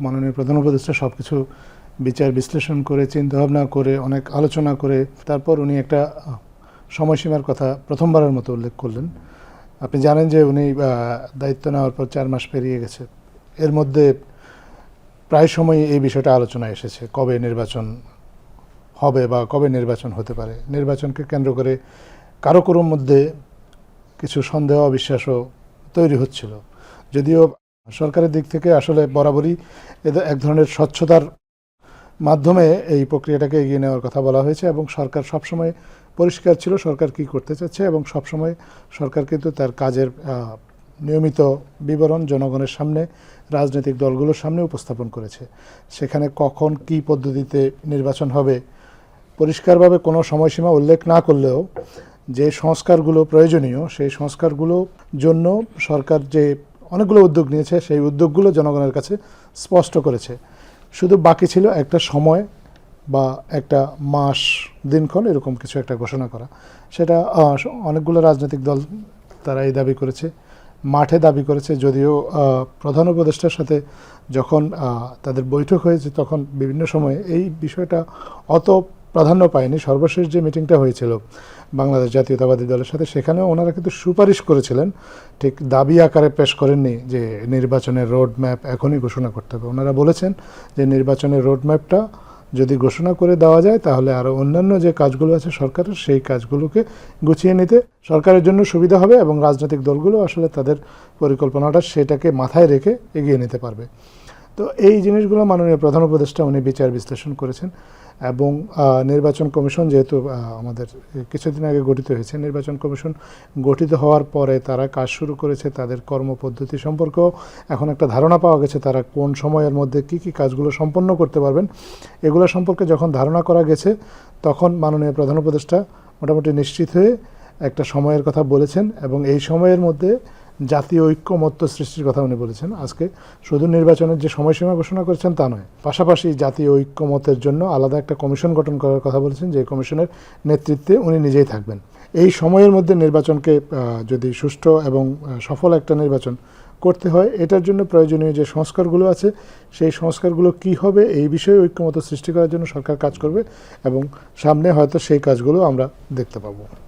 মাননীয় প্রধান উপদেষ্টা সবকিছু বিচার বিশ্লেষণ করে চিন্তাভাবনা করে অনেক আলোচনা করে তারপর উনি একটা সময়সীমার কথা প্রথমবারের মতো উল্লেখ করলেন। আপনি জানেন যে উনি দায়িত্ব নেওয়ার পর 4 মাস পেরিয়ে গেছে। এর মধ্যে প্রায় সময় এই বিষয়টা আলোচনায় এসেছে, কবে নির্বাচন হবে বা কবে নির্বাচন হতে পারে। নির্বাচনকে কেন্দ্র করে কারো কারোর মধ্যে কিছু সন্দেহ অবিশ্বাসও তৈরি হচ্ছিল। যদিও সরকারের দিক থেকে আসলে বরাবরই এক ধরনের স্বচ্ছতার মাধ্যমে এই প্রক্রিয়াটাকে এগিয়ে নেওয়ার কথা বলা হয়েছে এবং সরকার সবসময় পরিষ্কার ছিল সরকার কি করতে চাচ্ছে এবং সবসময় সরকার কিন্তু তার কাজের নিয়মিত বিবরণ জনগণের সামনে, রাজনৈতিক দলগুলোর সামনে উপস্থাপন করেছে। সেখানে কখন কি পদ্ধতিতে নির্বাচন হবে পরিষ্কারভাবে কোনো সময়সীমা উল্লেখ না করলেও যে সংস্কারগুলো প্রয়োজনীয় সেই সংস্কারগুলোর জন্য সরকার যে অনেকগুলো উদ্যোগ নিয়েছে সেই উদ্যোগগুলো জনগণের কাছে স্পষ্ট করেছে। শুধু বাকি ছিল একটা সময় বা একটা মাস দিনক্ষণ এরকম কিছু একটা ঘোষণা করা। সেটা অনেকগুলো রাজনৈতিক দল তারা এই দাবি করেছে, মাঠে দাবি করেছে। যদিও প্রধান উপদেষ্টার সাথে যখন তাদের বৈঠক হয়েছে তখন বিভিন্ন সময়ে এই বিষয়টা অত প্রাধান্য পায়নি। সর্বশেষ যে মিটিংটা হয়েছিল বাংলাদেশ জাতীয়তাবাদী দলের সাথে সেখানেও ওনারা কিন্তু সুপারিশ করেছিলেন, ঠিক দাবি আকারে পেশ করেননি যে নির্বাচনের রোড ম্যাপ এখনই ঘোষণা করতে হবে। ওনারা বলেছেন যে নির্বাচনের রোড ম্যাপটা যদি ঘোষণা করে দেওয়া যায় তাহলে আরও অন্যান্য যে কাজগুলো আছে সরকারের সেই কাজগুলোকে গুছিয়ে নিতে সরকারের জন্য সুবিধা হবে এবং রাজনৈতিক দলগুলো আসলে তাদের পরিকল্পনাটা সেটাকে মাথায় রেখে এগিয়ে নিতে পারবে। তো এই জিনিসগুলো মাননীয় প্রধান উপদেষ্টা উনি বিচার বিশ্লেষণ করেছেন এবং নির্বাচন কমিশন যেহেতু আমাদের কিছুদিন আগে গঠিত হয়েছে, নির্বাচন কমিশন গঠিত হওয়ার পরে তারা কাজ শুরু করেছে। তাদের কর্মপদ্ধতি সম্পর্কেও এখন একটা ধারণা পাওয়া গেছে তারা কোন সময়ের মধ্যে কি কি কাজগুলো সম্পন্ন করতে পারবেন। এগুলো সম্পর্কে যখন ধারণা করা গেছে তখন মাননীয় প্রধান উপদেষ্টা মোটামুটি নিশ্চিত হয়ে একটা সময়ের কথা বলেছেন এবং এই সময়ের মধ্যে জাতীয় ঐক্যমত্য সৃষ্টির কথা উনি বলেছেন। আজকে শুধু নির্বাচনের যে সময়সীমা ঘোষণা করেছেন তা নয়, পাশাপাশি জাতীয় ঐক্যমতের জন্য আলাদা একটা কমিশন গঠন করার কথা বলেছেন, যে কমিশনের নেতৃত্বে উনি নিজেই থাকবেন। এই সময়ের মধ্যে নির্বাচনকে যদি সুষ্ঠু এবং সফল একটা নির্বাচন করতে হয় এটার জন্য প্রয়োজনীয় যে সংস্কারগুলো আছে সেই সংস্কারগুলো কি হবে এই বিষয়ে ঐক্যমত্য সৃষ্টি করার জন্য সরকার কাজ করবে এবং সামনে হয়তো সেই কাজগুলো আমরা দেখতে পাবো।